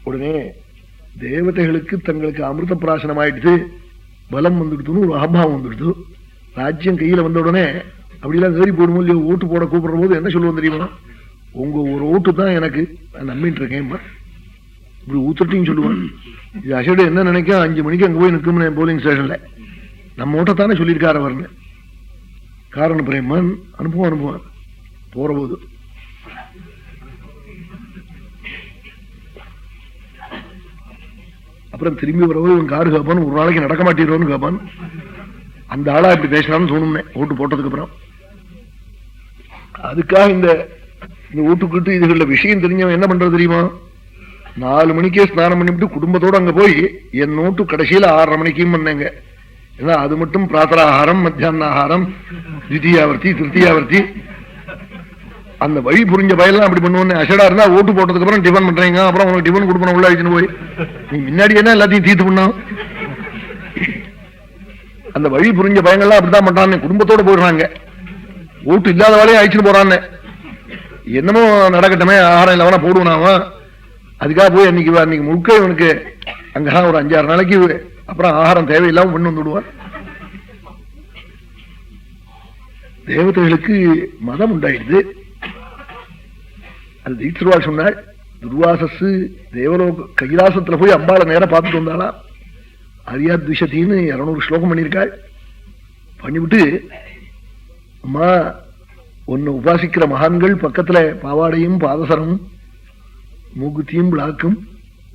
உடனே தேவதைகளுக்கு தங்களுக்கு அமிர்த பிராசனம் ஆயிடுத்து, பலம் வந்துடுத்துன்னு ஒரு அகம்பாவம் வந்துடுத்து. ராஜ்யம் கையில வந்த உடனே அப்படிலாம் ஏறி போடுமோ இல்லையோ, ஓட்டு போட கூப்பிடுற போது என்ன சொல்லுவோம் தெரியுமா? உங்க ஒரு ஓட்டு தான் எனக்கு, நான் நம்பிட்டு இருக்கேன் இப்படி ஊத்துட்டின்னு சொல்லுவான். இது அசடு என்ன நினைக்க, 5 மணிக்கு அங்க போய் நிற்கும் போலிங் ஸ்டேஷன்ல, நம்ம ஓட்டத்தானே சொல்லியிருக்காரு அவர்னு. காரண பிரேமன் அனுப்புவான் போற போது. அப்புறம் திரும்பி வரவும் இவன் காரு கேட்பான், ஒரு நாளைக்கு நடக்க மாட்டேறோன்னு கேட்பான். அந்த ஆளா இப்படி பேசலாம்னு தோணும்னே ஓட்டு போட்டதுக்கு அப்புறம். அதுக்காக இந்த ஓட்டுக்கிட்டு இதுகள விஷயம் தெரிஞ்சவன் என்ன பண்றது தெரியுமா? 4 மணிக்கே ஸ்நானம் பண்ணிவிட்டு குடும்பத்தோடு அங்க போய் என் நோட்டு கடைசியில 6:30 மணிக்கும் பண்ணேங்க. ஏன்னா அது மட்டும் பிராத்தராகாரம், மத்தியான ஆகாரம், தித்தியாவர்த்தி, திருத்தியாவர்த்தி, அந்த வழி புரிஞ்ச பயலாம் அப்படி பண்ணுவோன்னு. அசடா இருந்தா ஓட்டு போட்டதுக்கு அப்புறம் டிஃபன் பண்றீங்க, அப்புறம் உனக்கு டிஃபன் கொடுக்கணும் உள்ள அழிச்சுன்னு போய் நீ முன்னாடி என்ன எல்லாத்தையும் தீர்த்து பண்ணோம். அந்த வழி புரிஞ்ச பயங்கள்லாம் அப்படித்தான் பண்றான்னு, குடும்பத்தோட போயிடுறாங்க. ஓட்டு இல்லாத வேலையை அழிச்சுட்டு போறான்னு. என்னமோ நடக்கட்டமே, ஆகாரம் இல்லவனா போடுவானாவா, அதுக்காக போய் அன்னைக்கு முழுக்க இவனுக்கு அங்கதான் ஒரு 5-6 நாளைக்கு அப்புறம் ஆகாரம் தேவையில்லாம பண்ணி வந்துடுவார். தேவதைகளுக்கு மதம் உண்டாயிடுது. அது தீட்சிருவாள் சொன்னாள். துர்வாசஸ் தேவலோக கைலாசத்துல போய் அம்பாளை நேரம் பார்த்துட்டு வந்தாளா. அரியாத்விஷத்தின்னு 200 ஸ்லோகம் பண்ணியிருக்காள். பண்ணிவிட்டு, அம்மா உன்னை உபாசிக்கிற மகான்கள் பக்கத்துல பாவாடையும் பாதசரமும் மூக்குத்தியும் விளாக்கும்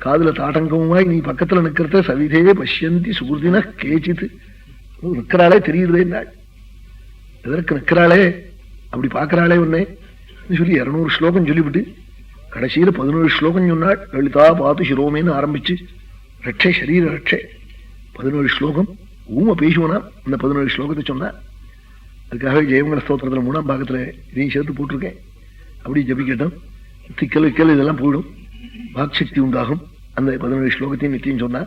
காதுல தாட்டங்கமுமாய் நீ பக்கத்துல நிக்கிறத சவிதே பஷ்யந்தி சுகுர்தின கேச்சித்து நிற்கிறாளே தெரியுறதே. எதற்கு நிற்கிறாளே அப்படி பாக்குறாளே உன்னை சொல்லி 200 ஸ்லோகம் சொல்லிவிட்டு கடைசியில 17 ஸ்லோகம் சொன்னாள். லலிதா பாத்து சிரோமேன்னு ஆரம்பிச்சு ரட்சை சரீர ரட்சை 17 ஸ்லோகம் ஊம பேசுவனா. அந்த 17 ஸ்லோகத்தை சொன்னா. அதுக்காக ஜெயமங்கல ஸ்தோத்திரத்துல 3ஆம் பாகத்துல இதையும் சேர்த்து போட்டிருக்கேன். அப்படி ஜபிக்கட்டும், திக்கல் விக்கல் இதெல்லாம் போயிடும், வாக்சக்தி உண்டாகும். அந்த 17 ஸ்லோகத்தையும் நித்தியம் சொன்னா.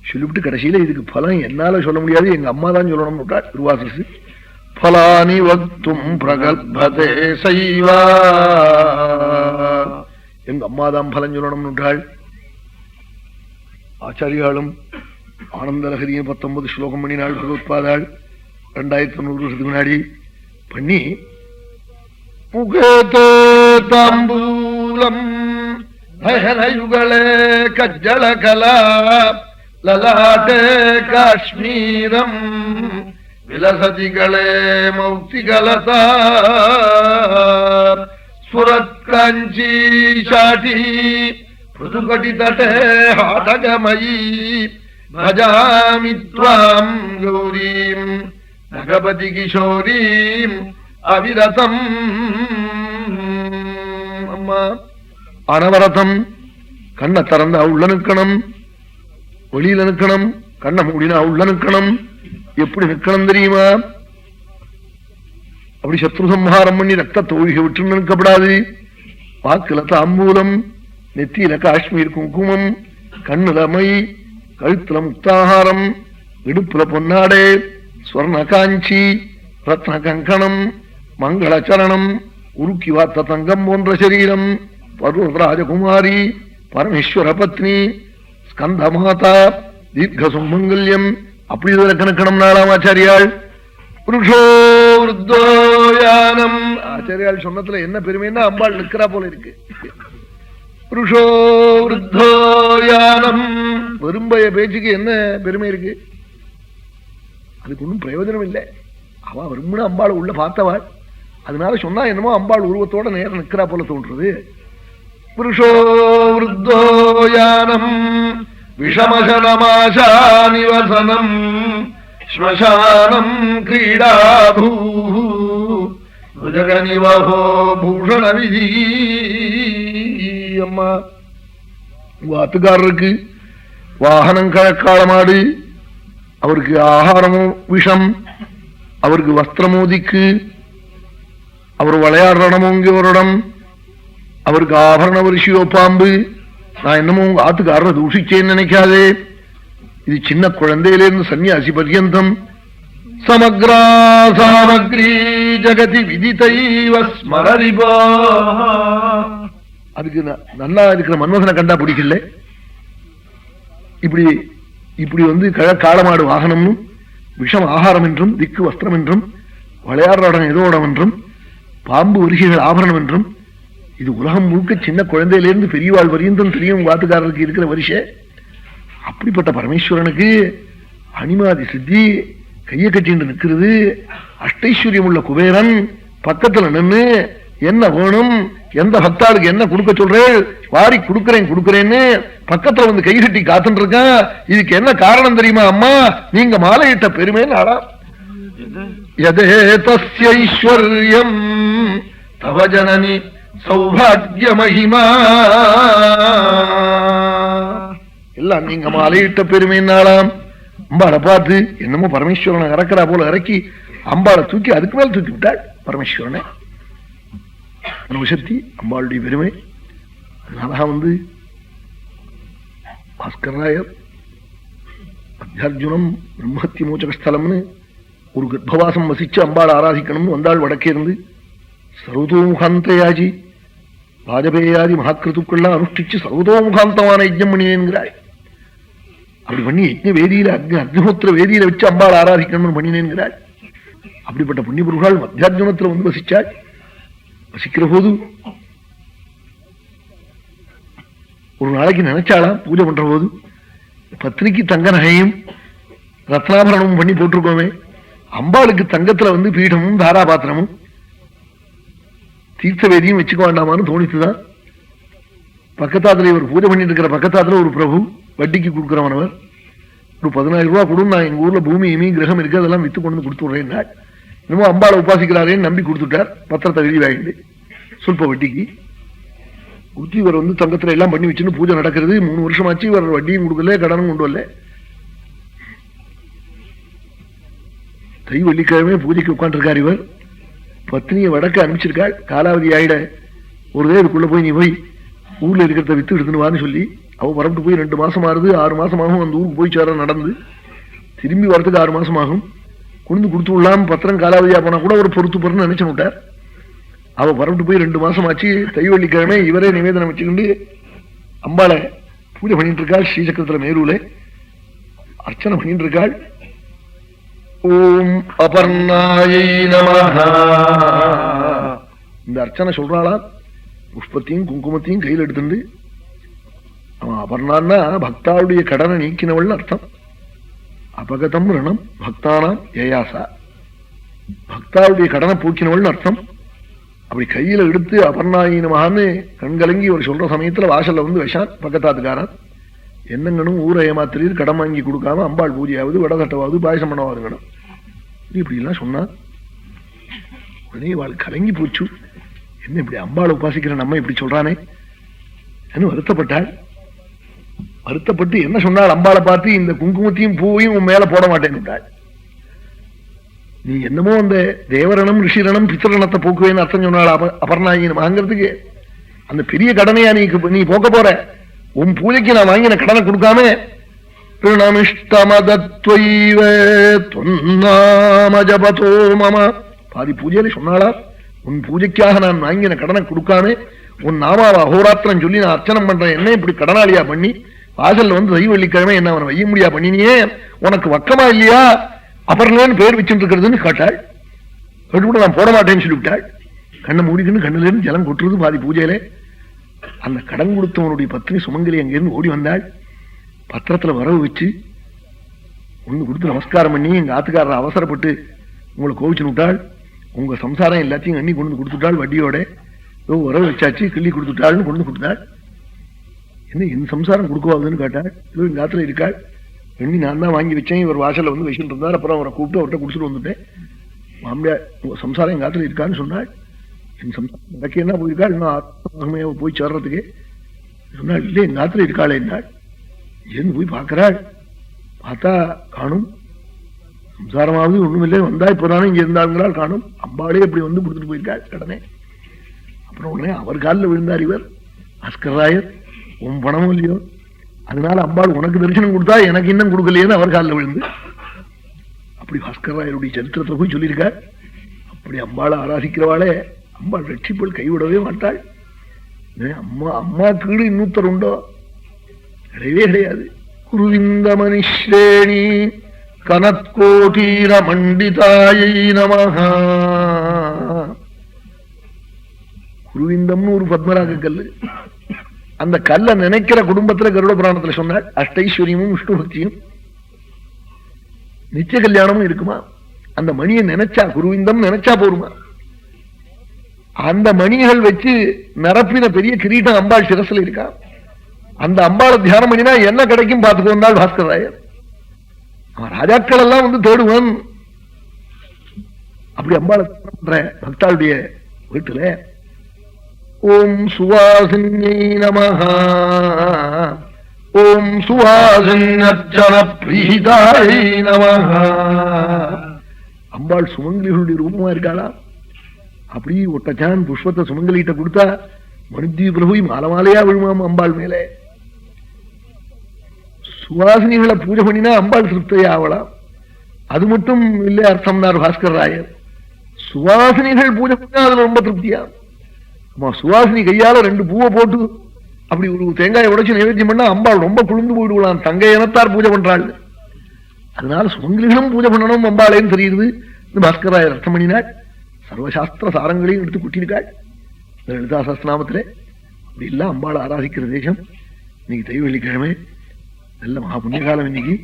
சொல்லிவிட்டு கடைசியில இதுக்கு பலம் என்னால சொல்ல முடியாது, எங்க அம்மா தான் சொல்லணும்னு விட்டாள் துர்வாசஸ். பலானி வக்தும் பிரகல்பதே சைவா, எங்க அம்மாதான் பலம் சொல்லணும்னு விட்டாள். ஆச்சாரியாலும் ஆனந்தலகரியும் 19 ஸ்லோகம் பண்ணினாள். பகவத்பாதாள் 2900 வருஷத்துக்கு முன்னாடி பண்ணி புகேதே தாம்பூலம் நயனயுகளே கஜ்ஜல கலா லலாட்டே காஷ்மீரம் விலசதிகளே மௌக்திகலதா சுரத் காஞ்சி ஷாடி புதுகடி தட்டே ஹாடகமயி பஜாமி த்வாம் கௌரீம் நகபதி கிஷோரீம் அவிரதம். அம்மா அனவரதம், கண்ணை திறந்தா உள்ள நிற்கணும், வெளியில நிற்கணும், கண்ணை மூடினா உள்ள நிற்கணும். எப்படி நிற்கணும் தெரியுமா? அப்படி சத்ரு சம்ஹாரம் பண்ணி ரத்தத்தை ஒழுக விட்டு நிற்கப்படாது. வாக்குல தாம்பூலம், நெத்தியில காஷ்மீர் குங்குமம், கண்ணுல மை, கழுத்துல முக்தாகாரம், இடுப்புல பொன்னாடே, ஸ்வர்ண காஞ்சி, ரத்ன கங்கணம், மங்களச்சரணம், உருக்கி வார்த்த தங்கம் போன்ற சரீரம், பர்வராஜகுமாரி, பரமேஸ்வர பத்னி, ஸ்கந்த மாதா, தீர்க்க சுமங்கல்யம். அப்படி இதுல கணக்கணம் நாளாம் ஆச்சாரியாள். புருஷோ விருத்தோயானம், ஆச்சாரியாள் சொன்னதுல என்ன பெருமைன்னா அம்பாள் நிற்கிறா போல இருக்கு. புருஷோ விருத்தோயானம், பெரும்பைய பேச்சுக்கு என்ன பெருமை இருக்கு? அதுக்கு ஒன்றும் பிரயோஜனம் இல்லை. அவ விரும்பின அம்பாள் உள்ள பார்த்தவாள், அதனால சொன்னா என்னமோ அம்பாள் உருவத்தோட நேரம் நிற்கிறா போல தோன்றது. புருஷோ விருத்தோயானம் விஷமசனமாசா நிவசனம் ஸ்மசானம் கிரீடாபூ ஜகனிவஹோ பூஷண விதி. அம்மா உங்க ஆத்துக்காரருக்கு வாகனம் கழக்காலமாடு, அவருக்கு ஆகாரமோ விஷம், அவருக்கு வஸ்திரமோதிக்கு, அவர் விளையாடுறடமோங்கியோரிடம், அவருக்கு ஆபரண வரிசையோ பாம்பு. நான் என்னமோ உங்க ஆத்துக்காரரை தூஷிச்சேன்னு நினைக்காதே. இது சின்ன குழந்தையிலிருந்து சன்னியாசி பர்யந்தம் சமக்ரா சாமக்ரி ஜகதி விதிதைவ ஸ்மரரிபா. அதுக்கு நல்லா இருக்கிற மன்மதனை கண்டா பிடிக்கல. இப்படி இப்படி வந்து காளமாடு வாகனம்னும் விஷம் ஆகாரம் என்றும் திக்கு வஸ்திரம் என்றும் விளையாடுறடம் எதோடம் என்றும் பாம்பு வருகைகள் ஆபரணம் என்றும் இது உலகம் முழுக்க சின்ன குழந்தையிலிருந்து பெரியவாள் வரியந்தம் தெரியும் வாத்துக்காரருக்கு இருக்கிற வரிசை. அப்படிப்பட்ட பரமேஸ்வரனுக்கு அனிமாதி சித்தி கையை கட்டிட்டு நிற்கிறது. அஷ்டைஸ்வரியம் உள்ள குபேரன் பக்கத்துல நின்று என்ன வேணும், எந்த பக்தாளுக்கு என்ன கொடுக்க சொல்றேன், வாரி கொடுக்கிறேன்னு பக்கத்துல வந்து கை கட்டி காத்துட்டு இருக்கான். இதுக்கு என்ன காரணம் தெரியுமா அம்மா, நீங்க மாலையிட்ட பெருமை நாடா. யதேதஸ்யைஸ்வர்யம் தவ ஜனனி சௌபாகிய மகிமா, எல்லாம் நீங்க மாலையிட்ட பெருமை நாளாம். அம்பாளை பார்த்து என்னமோ பரமேஸ்வரனை இறக்குறா போல இறக்கி அம்பாளை தூக்கி அதுக்கு மேல தூக்கி விட்டாள் பரமேஸ்வரனை. சக்தி அம்பாளுடைய பெருமை. அதனால வந்து பாஸ்கராயர் அத்தியார்ஜுனம் பிரம்மஹத்தி மோச்சக ஸ்தலம்னு ஒரு கர்ப்பவாசம் வசிச்சு அம்பாளை ஆராதிக்கணும்னு வந்தாள் வடக்கே இருந்து. சர்வதோமுகாந்தயாஜி வாஜபேயாதி மகாக்கிருத்துக்கள்லாம் அனுஷ்டிச்சு சர்வதோமுகாந்தமான யஜ்ஞம் பண்ணினேங்கிறாள். அப்படி பண்ணி யஜ்ஞ வேதியில அக்னிஹோத்திர வேதியில வச்சு அம்பாள் ஆராதிக்கணும்னு பண்ணினேங்கிறாள். அப்படிப்பட்ட புண்ணிய புருஷாள் மத்தியார்ஜுனத்துல வந்து வசிச்சாள். வசிக்கிற போது ஒரு நாளைக்கு நினைச்சாலாம் பூஜை பண்ற போது பத்னிக்கு தங்க நகையும் ரத்னாபரணமும் பண்ணி போட்டிருக்கோமே, அம்பாளுக்கு தங்கத்துல வந்து பீடமும் தாராபாத்திரமும் தீர்த்த வேதியும் வச்சுக்க வேண்டாமான்னு தோணித்துதான். பக்கத்தாத்துல இவர் பூஜை பண்ணிட்டு இருக்கிற பக்கத்தாத்துல ஒரு பிரபு வட்டிக்கு கொடுக்கிறவனவர் ஒரு 10,000 ரூபாய் கொடுன்னு நான் எங்க ஊர்ல பூமி இமி கிரகம் இருக்கு அதெல்லாம் வித்து கொண்டு கொடுத்து விடுறேன். இன்னமும் அம்பாளை உபாசிக்கிறாரேன்னு நம்பி கொடுத்துட்டார். பத்திரத்தை எழுதி வாங்கிட்டு சொல்ப வட்டிக்கு கொடுத்து இவர் வந்து தங்கத்துல எல்லாம் பண்ணி வச்சுன்னு பூஜை நடக்கிறது. 3 வருஷமாச்சு இவர் வட்டியும் கொடுக்கல கடனும் கொண்டு வரல. தை வெள்ளிக்கிழமை பூஜைக்கு உட்காந்துருக்கார். இவர் பத்னியை வடக்க அனுப்பிச்சிருக்காள். காலாவதி ஆயிட ஒரு இதுக்குள்ள போய் நீ போய் ஊர்ல இருக்கிறத வித்து எடுத்துன்னு வான்னு சொல்லி அவ வரப்பிட்டு போய் 2 மாசம் ஆறுது. 6 மாசமாகும் அந்த ஊருக்கு போய் சேர நடந்து திரும்பி வரத்துக்கு 6 மாசம் ஆகும். கொண்டு கொடுத்து விடலாம் பத்திரம் காலாவதியா போனா கூட ஒரு பொறுத்து பொருன்னு நினைச்சு விட்டார். அவ வரப்பிட்டு போய் 2 மாசம் ஆச்சு. தை வெள்ளிக்கிழமை இவரே நிவேதனம் வச்சுக்கிண்டு அம்பாளை பூஜை பண்ணிட்டு இருக்காள். ஸ்ரீசக்கரத்துல மேரூல அர்ச்சனை பண்ணிட்டு இருக்காள். ஓம் அபர்ணாயை நமஹ. இந்த அர்ச்சனை சொல்றாளா புஷ்பத்தையும் குங்குமத்தையும் கையில் எடுத்துட்டு. அவன் அபர்ணான்னா பக்தாவுடைய கடனை நீக்கினவள்னு அர்த்தம். அபகதம் ரணம் பக்தானாம் ஏயாசா, பக்தாவுடைய கடனை போக்கினவள்னு அர்த்தம். அப்படி கையில எடுத்து அபர்ணாயை நமஹான்னு கண்கலங்கி ஒரு சொல்ற சமயத்துல வாசல்ல வந்து விஷான் பக்கத்தாத்துக்காரன். என்னங்கணும் ஊரை ஏமாத்திரீர், கடன் வாங்கி கொடுக்காம அம்பாள் பூஜையாவது வடகட்டவாவது பாயசம் பண்ணவாதுங்கணும் இப்படி எல்லாம் சொன்னா உடனே வாழ் கலங்கி போச்சு. என்ன இப்படி அம்பாளை உபாசிக்கிற நம்ம இப்படி சொல்றானே என்ன வருத்தப்பட்டாள். வருத்தப்பட்டு என்ன சொன்னாள் அம்பாளை பார்த்து, இந்த குங்குமத்தையும் பூவையும் உன் மேல போட மாட்டேன்னுட்டாள். நீ என்னமோ அந்த தேவரணம் ரிஷிரணம் பித்திரணத்தை போக்குவேன்னு அர்த்தம் சொன்னாள். அபர்ணாயின்னு வாங்கிறதுக்கு அந்த பெரிய கடனையா நீ போக்க போற. உன் பூஜைக்கு நான் வாங்கின கடனை கொடுக்காம பாதி பூஜையில சொன்னாளா, உன் பூஜைக்காக நான் வாங்கின கடனை கொடுக்காம உன் நாமாவை அகோராத்திரம் சொல்லி நான் அர்ச்சனம் பண்றேன். என்ன இப்படி கடனாளியா பண்ணி வாசல்ல வந்து தை வெள்ளிக்கிழமை என்ன அவனை வைய முடியா பண்ணினியே, உனக்கு வக்கமா இல்லையா அபர்ணான்னு பேர் வச்சுட்டு இருக்கிறதுன்னு கேட்டாள். கேட்டுவிட்டு நான் போட மாட்டேன்னு சொல்லிவிட்டாள். கண்ணை மூடிக்கின்னு கண்ணுல இருந்து ஜலம் கொட்டுறது பாதி பூஜையில. அந்த கடன் கொடுத்தவனுடைய பத்னி சுமங்கலி அங்கிருந்து ஓடி வந்தாள். பத்திரத்துல வரவு வச்சு ஒண்ணு கொடுத்து நமஸ்காரம் பண்ணி எங்க ஆத்துக்காரர் அவசரப்பட்டு உங்களை கோவிச்சு விட்டாள். உங்க சம்சாரம் எல்லாத்தையும் எண்ணி கொண்டு கொடுத்துட்டாள். வட்டியோட வரவு வச்சாச்சு கிள்ளி கொடுத்துட்டாள்னு கொண்டு கொடுத்தாள். என்ன என் சம்சாரம் கொடுக்குவாதுன்னு கேட்டாள். எங்க ஆத்துல இருக்காள். எண்ணி நான் தான் வாங்கி வச்சேன். இவர் வாசல்ல வந்து வச்சுட்டு இருந்தார். அப்புறம் அவரை கூப்பிட்டு அவர்கிட்ட குடிச்சிட்டு வந்துட்டேன். மாமியா உங்க சம்சாரம் எங்க ஆத்துல இருக்கான்னு சொன்னாள். என் சம்சாரம் எனக்கு என்ன போயிருக்காள், இன்னும் ஆத்மகமையை போய் சேர்றதுக்கு சொன்னாள். இல்லை எங்க ஆத்துல இருக்காளே என்னாள். இருந்து போய் பார்க்கிறாள். பார்த்தா காணும். சம்சாரமாவது ஒண்ணும் இல்லை, வந்தா இப்பதானே இங்க இருந்தாங்கிறாள். காணும். அம்பாளே அப்படி வந்து கொடுத்துட்டு போயிருக்காள் கடனே. அப்புறம் உடனே அவர் காலில் விழுந்தார் இவர் பாஸ்கராயர். உன் பணமும் இல்லையோ, அதனால அம்பாள் உனக்கு தரிசனம் கொடுத்தா எனக்கு இன்னும் கொடுக்கலையேன்னு அவர் காலில் விழுந்து அப்படி பாஸ்கராயருடைய சரித்திரத்தை போய் சொல்லியிருக்காள். அப்படி அம்பாளை ஆராதிக்கிறவாளே அம்பாள் ரட்சிப்பள் கைவிடவே மாட்டாள். அம்மா அம்மா கீடு இன்னொருத்தர் உண்டோ? கிடையவே கிடையாது. குருவிந்த மனிஷேணி கனத்கோட்டீர மண்டிதாயை நமஹா. குருவிந்தம்னு ஒரு பத்மராக கல்லு. அந்த கல்லை நினைக்கிற குடும்பத்துல கருட புராணத்துல சொன்னாள் அஷ்டைஸ்வரியமும் விஷ்ணு பக்தியும் நிச்சய கல்யாணமும் இருக்குமா? அந்த மணியை நினைச்சா, குருவிந்தம் நினைச்சா போருமா? அந்த மணிகள் வச்சு நிரப்பின பெரிய கிரீட்டம் அம்பாள் சிரசுல இருக்கா. அந்த அம்பாளை தியானம் பண்ணினா என்ன கிடைக்கும் பார்த்துக்கோந்தாள் பாஸ்கர் ராயர். அவன் ராஜாக்கள் எல்லாம் வந்து தேடுவான். அப்படி அம்பாளை பண்ற பக்தாளுடைய வீட்டுல ஓம் சுவாசின்யை நமஹா, ஓம் சுவாசின்யர்ச்சன பிரீதாயை நமஹா. அம்பாள் சுமங்கலிகளுடைய ரூபமா இருக்காளா? அப்படி ஒட்டச்சான் புஷ்பத்தை சுமங்கலிட்ட கொடுத்தா மனுத்தீபுல போய் மாலை மாலையா விழுமாம் அம்பாள் மேலே. சுவாசினிகளை பூஜை பண்ணினா அம்பாள் திருப்தியா ஆகலாம். அது மட்டும் இல்லை அர்த்தம்னார் பாஸ்கர் ராயர். சுவாசினிகள் பூஜை பண்ணா அதுல ரொம்ப திருப்தியா. சுவாசினி கையால 2 பூவை போட்டு அப்படி ஒரு தேங்காயை உடைச்சு நைவேத்தியம் பண்ணா அம்பாள் ரொம்ப குளிர்ந்து போயிடுவான். தங்க இனத்தார் பூஜை பண்றாள். அதனால சுமங்கலிகளும் பூஜை பண்ணணும் அம்பாளேன்னு தெரியுது. பாஸ்கர் ராயர் அர்த்தம் பண்ணினாள். சர்வசாஸ்திர சாரங்களையும் எடுத்து குட்டிருக்காள் லலிதா சஹஸ்ரநாமத்திலே. அப்படி எல்லாம் அம்பாளை ஆராதிக்கிற தேசம். இன்னைக்கு தெய்வ வெள்ளிக்கிழமை, நல்ல மகா புண்ணிய காலம். இன்னைக்கு